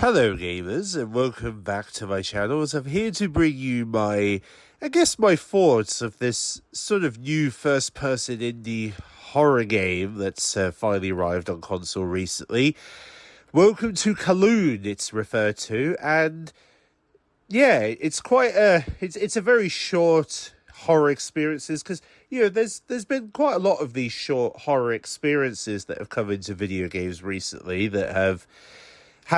Hello gamers, and welcome back to my channel, as I'm here to bring you my thoughts of this sort of new first-person indie horror game that's finally arrived on console recently. Welcome to Kowloon, it's referred to, and yeah, it's quite it's a very short horror experiences, because there's been quite a lot of these short horror experiences that have come into video games recently that have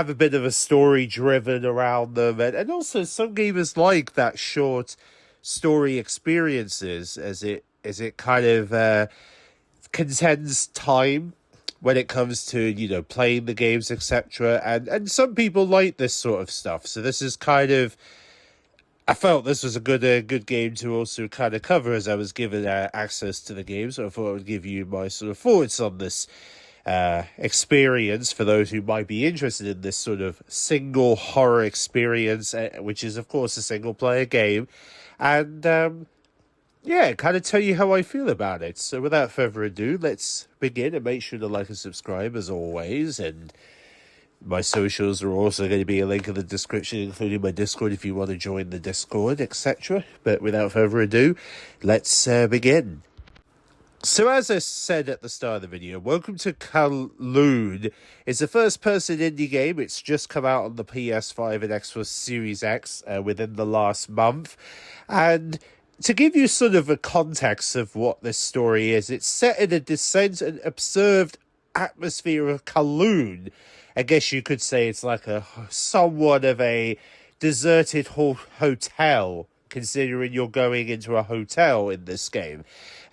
a bit of a story driven around them, and also some gamers like that short story experiences as it kind of contends time when it comes to playing the games, etc. And some people like this sort of stuff, so this is kind of, I felt this was a good game to also kind of cover, as I was given access to the game, so I thought I would give you my sort of thoughts on this experience for those who might be interested in this sort of single horror experience, which is of course a single player game, and kind of tell you how I feel about it. So without further ado, let's begin, and make sure to like and subscribe as always, and my socials are also going to be a link in the description, including my Discord if you want to join the Discord, etc. But without further ado, let's begin. So as I said at the start of the video, Welcome to Kowloon is a first-person indie game. It's just come out on the PS5 and Xbox Series X within the last month. And to give you sort of a context of what this story is, it's set in a descent and observed atmosphere of Kowloon. I guess you could say it's like a somewhat of a deserted hotel, considering you're going into a hotel in this game.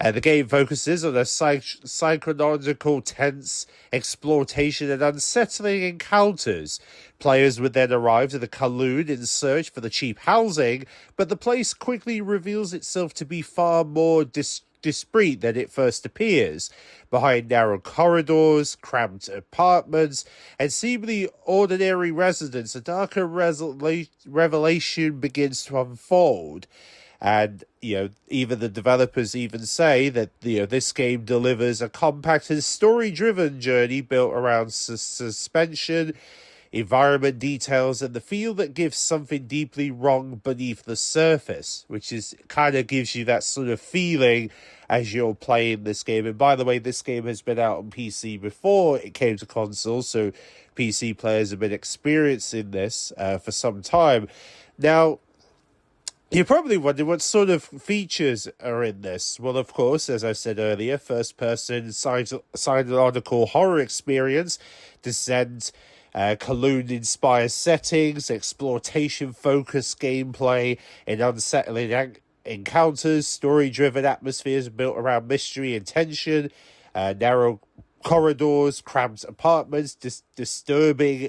The game focuses on a psychological, tense exploitation and unsettling encounters. Players would then arrive to the Kowloon in search for the cheap housing, but the place quickly reveals itself to be far more discreet than it first appears. Behind narrow corridors, cramped apartments, and seemingly ordinary residents, a darker revelation begins to unfold. And, even the developers even say that, this game delivers a compact and story-driven journey built around suspension, environment details, and the feel that gives something deeply wrong beneath the surface, which is kind of gives you that sort of feeling as you're playing this game. And by the way, this game has been out on PC before it came to console, so PC players have been experiencing this for some time. Now, you're probably wondering what sort of features are in this. Well, of course, as I said earlier, first-person psychological horror experience, descent, Kowloon-inspired settings, exploitation-focused gameplay, and unsettling encounters, story-driven atmospheres built around mystery and tension, narrow corridors, cramped apartments, disturbing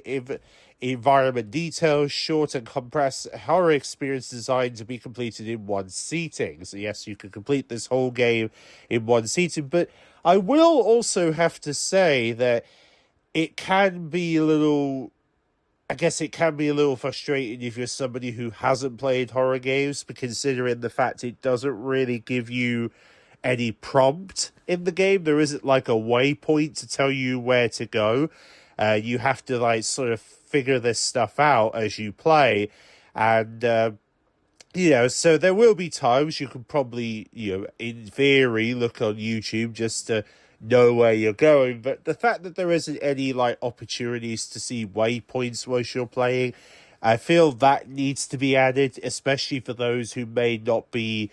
environment details, short and compressed horror experience designed to be completed in one seating. So yes, you can complete this whole game in one seating, but I will also have to say that it can be a little frustrating if you're somebody who hasn't played horror games, considering the fact it doesn't really give you any prompt in the game. There isn't like a waypoint to tell you where to go. You have to sort of figure this stuff out as you play, and so there will be times you can probably, in theory, look on YouTube just to know where you're going, but the fact that there isn't any opportunities to see waypoints whilst you're playing, I feel that needs to be added, especially for those who may not be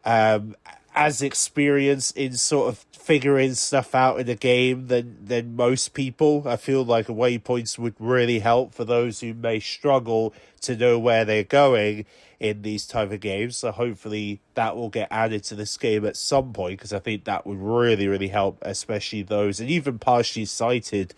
as experienced in sort of figuring stuff out in a game than most people. I feel like waypoints would really help for those who may struggle to know where they're going in these type of games. So hopefully that will get added to this game at some point, because I think that would really, really help, especially those, and even partially sighted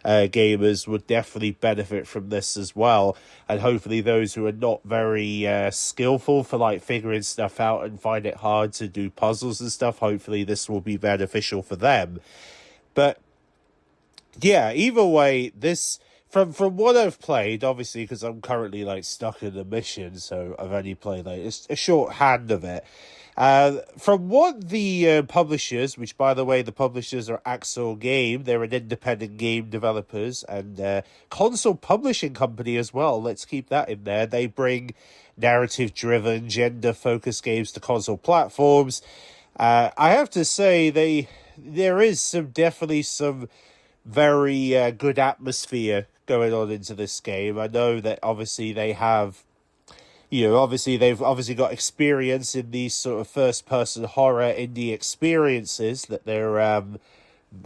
gamers would definitely benefit from this as well. And hopefully those who are not very skillful for figuring stuff out and find it hard to do puzzles and stuff, hopefully this will be beneficial for them. But yeah, either way, this from what I've played, obviously, because I'm currently like stuck in a mission, so I've only played like a short hand of it. From what the publishers, which by the way, the publishers are Axoys Game, they're an independent game developers and console publishing company as well. Let's keep that in there. They bring narrative-driven, gender-focused games to console platforms. I have to say, there is definitely some very good atmosphere going on into this game. I know that obviously they have, obviously they've obviously got experience in these sort of first-person horror indie experiences that they're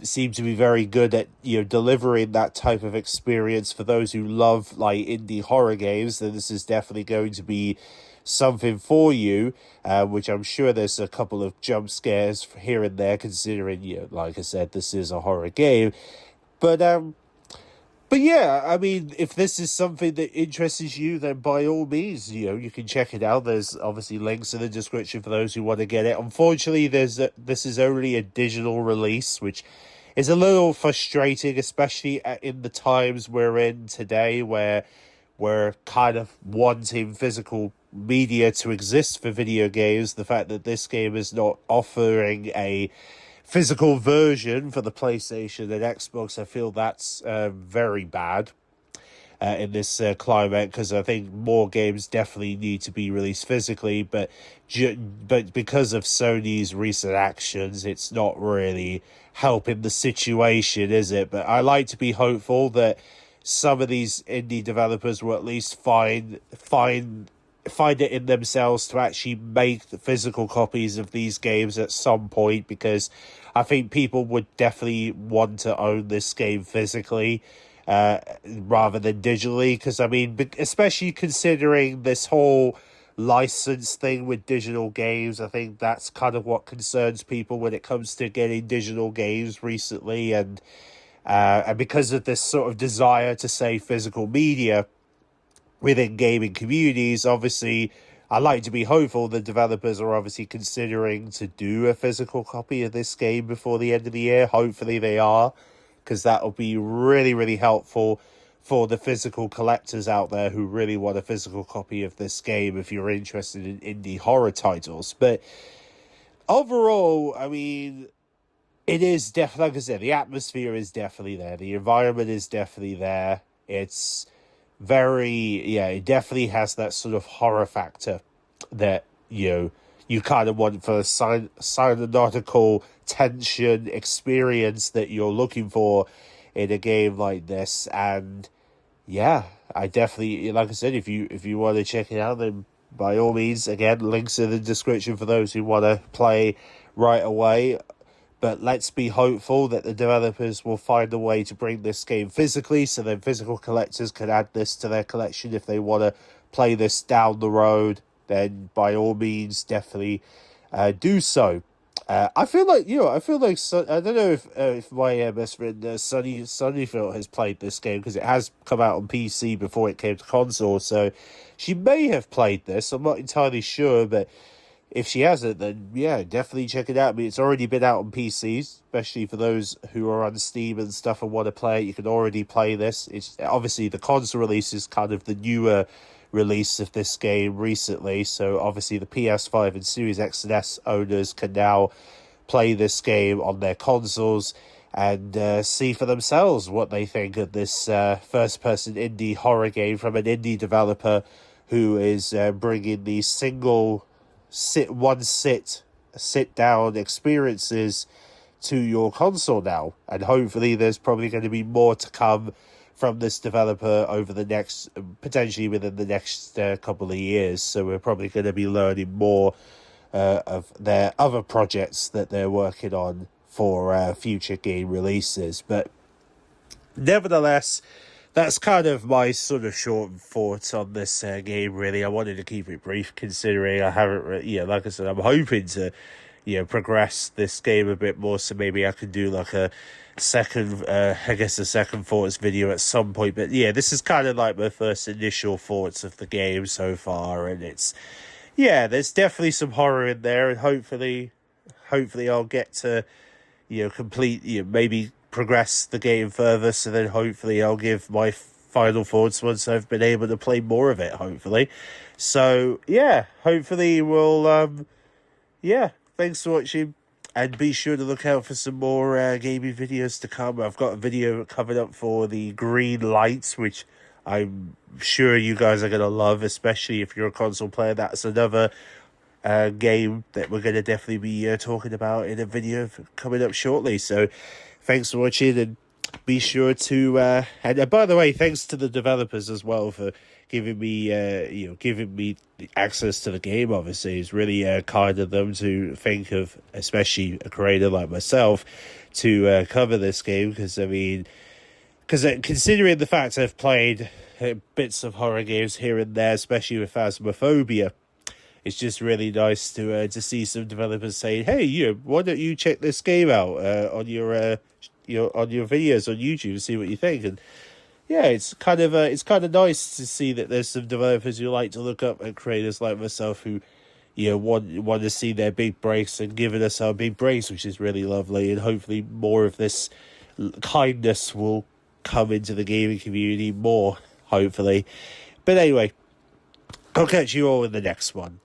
seem to be very good at, delivering that type of experience for those who love like indie horror games. Then this is definitely going to be something for you, which I'm sure there's a couple of jump scares here and there, considering, like I said, this is a horror game. But yeah, I mean, if this is something that interests you, then by all means, you can check it out. There's obviously links in the description for those who want to get it. Unfortunately, this is only a digital release, which is a little frustrating, especially in the times we're in today, where we're kind of wanting physical media to exist for video games. The fact that this game is not offering a physical version for the PlayStation and Xbox, I feel that's very bad in this climate, because I think more games definitely need to be released physically, but because of Sony's recent actions, it's not really helping the situation, is it? But I like to be hopeful that some of these indie developers will at least find it in themselves to actually make the physical copies of these games at some point, because I think people would definitely want to own this game physically rather than digitally, because I mean, especially considering this whole license thing with digital games, I think that's kind of what concerns people when it comes to getting digital games recently, and because of this sort of desire to save physical media within gaming communities, obviously, I like to be hopeful the developers are obviously considering to do a physical copy of this game before the end of the year. Hopefully they are, because that will be really, really helpful for the physical collectors out there who really want a physical copy of this game if you're interested in indie horror titles. But overall, I mean, it is definitely, like I said, the atmosphere is definitely there. The environment is definitely there. It's it definitely has that sort of horror factor that you kind of want for a psychological tension experience that you're looking for in a game like this. And yeah, I definitely, like I said, if you want to check it out, then by all means, again, links in the description for those who want to play right away. But let's be hopeful that the developers will find a way to bring this game physically, so then physical collectors can add this to their collection if they want to play this down the road. Then by all means, definitely do so. I feel like I don't know if my best friend Sunnyfield has played this game, because it has come out on PC before it came to console. So she may have played this. I'm not entirely sure, but if she hasn't, then yeah, definitely check it out. I mean, it's already been out on PCs, especially for those who are on Steam and stuff and want to play it. You can already play this. It's obviously the console release is kind of the newer release of this game recently. So obviously the PS5 and Series X and S owners can now play this game on their consoles and see for themselves what they think of this first-person indie horror game from an indie developer who is bringing these single sit down experiences to your console now. And hopefully there's probably going to be more to come from this developer over the next, potentially within the next couple of years. So we're probably going to be learning more of their other projects that they're working on for future game releases. But nevertheless, that's kind of my sort of short thoughts on this game, really. I wanted to keep it brief, considering I haven't, like I said, I'm hoping to, progress this game a bit more, so maybe I can do like a second thoughts video at some point. But yeah, this is kind of like my first initial thoughts of the game so far, and there's definitely some horror in there, and hopefully I'll get to, complete, maybe progress the game further, so then hopefully I'll give my final thoughts once I've been able to play more of it, hopefully. So, yeah, hopefully we'll, thanks for watching. And be sure to look out for some more gaming videos to come. I've got a video coming up for the green lights, which I'm sure you guys are going to love, especially if you're a console player. That's another game that we're going to definitely be talking about in a video coming up shortly. So thanks for watching, and be sure to and by the way, thanks to the developers as well for giving me giving me access to the game. Obviously, it's really kind of them to think of, especially a creator like myself, to cover this game, because I mean, considering the fact I've played bits of horror games here and there, especially with Phasmophobia, it's just really nice to see some developers saying, "Hey, why don't you check this game out on your on your videos on YouTube and see what you think?" And yeah, it's kind of nice to see that there's some developers who like to look up at creators like myself who want to see their big breaks and giving us our big breaks, which is really lovely. And hopefully more of this kindness will come into the gaming community more, hopefully. But anyway, I'll catch you all in the next one.